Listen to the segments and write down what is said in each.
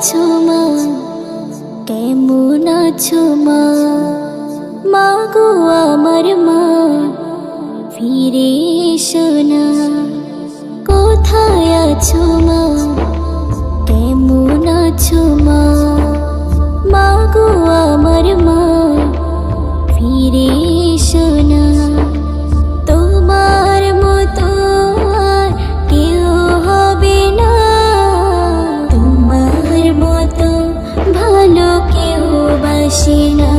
আছো মা, কেমন আছো মা? মা গো আমার মা, ফিরে এসো না। কোথায় আছো মা, কেমন আছো মা? মা গো আমার মা, ফিরে এসো না। তোমার মতো আর কেউ হবে না, তোমার মতো ভালো কেউ বাসে না।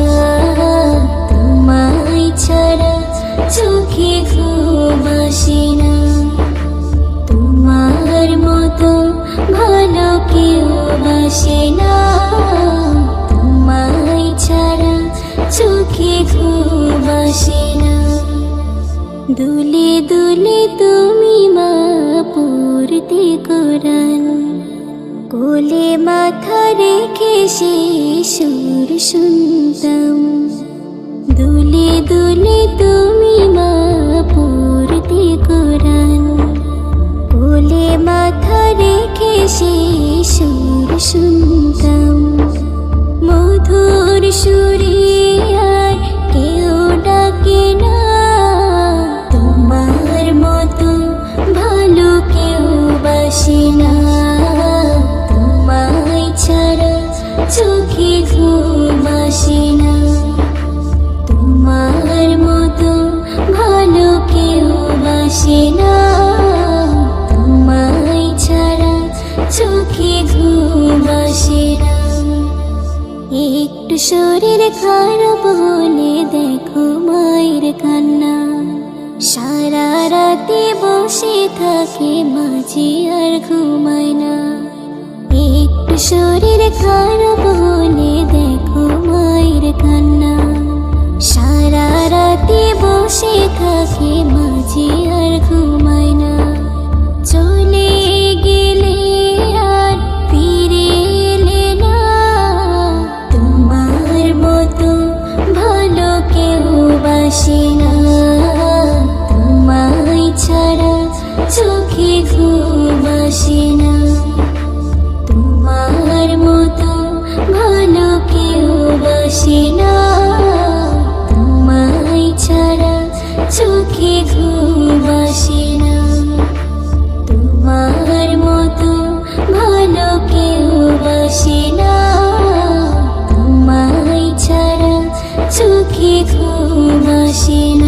তোমায় ছাড়া চোখে ঘুম আসে না, তোমার মতো ভালো কেউ বাসে না। তোমায় ছাড়া চোখে ঘুম আসে না। দুলে দুলে তুমি মা পড়তে কোরআন, কোলে মাথা রেখে সে সুর শুনতাম। দুলে দুলে তুমি মা পড়তে কোরআন, কোলে মাথা রেখে সে সুর শুনতাম। মধুর সুরে আর কেউ ডাকে না, তোমার মতো ভালো কেউ বাসে না। তোমায় ছাড়া চোখে ঘুম আসে না, তোমার মতো ভালো কেউ বাসে না। তোমায় ছাড়া চোখে ঘুম আসে না। একটু শরীর খারাপ হলে দেখো মায়ের কান্না, সারা রাতে বসে থাকে মাঝে আর ঘুমায় না। একটু শরীর খারাপ হলে দেখো মায়ের কান্না, সারা রাতে বসে থাকে মাঝে আর ঘুমায় না। চলে গেলে আর ফিরে এলে না, তোমার মতো ভালো কেউ বাসে না। তোমায় ছাড়া চোখে ঘুম আসে না, তোমার মতো ভালো কেউ বাসে না। তোমায় ছাড়া চোখে ঘুম আসে না, তোমার মতো ভালো কেউ বাসে না। তোমায় ছাড়া চোখে ঘুম আসে না।